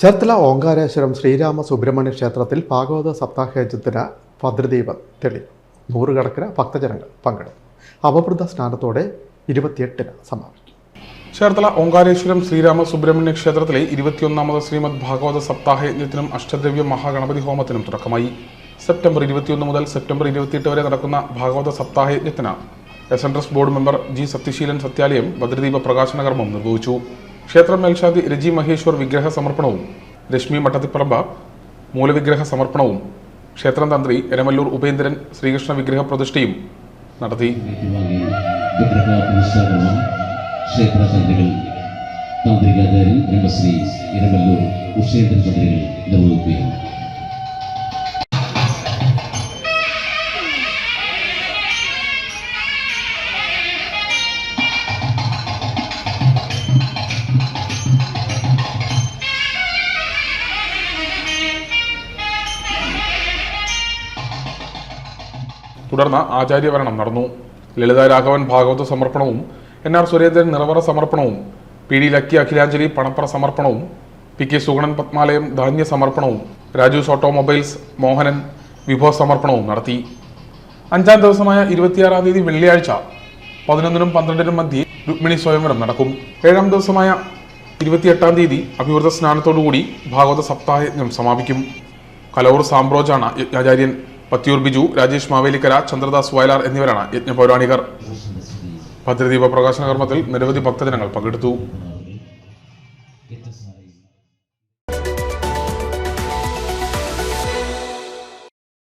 ചേർത്തല ഓങ്കാരേശ്വരം ശ്രീരാമ സുബ്രഹ്മണ്യ ക്ഷേത്രത്തിൽ ഭാഗവത സപ്താഹയജ്ഞത്തിന് ഭദ്രദീപം തെളി നൂറുകണക്കിന് ഭക്തജനങ്ങൾ പങ്കെടുത്തു. അവഭൃത സ്നാനത്തോടെ 28-ന് സമാപിക്കും. ചേർത്തല ഓങ്കാരേശ്വരം ശ്രീരാമ സുബ്രഹ്മണ്യ ക്ഷേത്രത്തിലെ 21ാമത് ശ്രീമദ് ഭാഗവത സപ്താഹയജ്ഞത്തിനും അഷ്ടദ്രവ്യ മഹാഗണപതി ഹോമത്തിനും തുടക്കമായി. സെപ്റ്റംബർ 21 മുതൽ സെപ്റ്റംബർ 28 വരെ നടക്കുന്ന ഭാഗവത സപ്താഹയജ്ഞത്തിന് S board member G Sathyaseelan Sathyalayam ഭദ്രദീപ പ്രകാശന കർമ്മം നിർവഹിച്ചു. ക്ഷേത്രം മേൽശാന്തി രജി മഹേശ്വർ വിഗ്രഹ സമർപ്പണവും രശ്മി മട്ടത്തിപ്പറമ്പ മൂലവിഗ്രഹ സമർപ്പണവും ക്ഷേത്രം തന്ത്രി എരമല്ലൂർ ഉപേന്ദ്രൻ ശ്രീകൃഷ്ണ വിഗ്രഹ പ്രതിഷ്ഠയും നടത്തി. തുടർന്ന് ആചാര്യവരണം നടന്നു. ലളിത രാഘവൻ ഭാഗവത സമർപ്പണവും NR സുരേന്ദ്രൻ നിറവറ സമർപ്പണവും PD ലക്കി അഖിലാഞ്ജലി പണപ്പറ സമർപ്പണവും PK സുഗണൻ പത്മാലയം ധാന്യ സമർപ്പണവും രാജൂസ് ഓട്ടോമൊബൈൽസ് മോഹനൻ വിഭവ സമർപ്പണവും നടത്തി. 5ാം ദിവസമായ 26-ാം തീയതി വെള്ളിയാഴ്ച 11-നും 12-നും മധ്യേ രുക്മിണി സ്വയംവരം നടക്കും. 7ാം ദിവസമായ 28-ാം തീയതി അഭിവൃദ്ധ സ്നാനത്തോടുകൂടി ഭാഗവത സപ്താഹയജ്ഞം സമാപിക്കും. കലവൂർ സാംബ്രോജാണ് യജ്ഞാചാര്യൻ. പത്തിയൂർ ബിജു, രാജേഷ് മാവേലിക്കര, ചന്ദ്രദാസ് വയലാർ എന്നിവരാണ് യജ്ഞപൗരാണികർ. ഭദ്രദീപ പ്രകാശന കർമ്മത്തിൽ നിരവധി ഭക്തജനങ്ങൾ പങ്കെടുത്തു.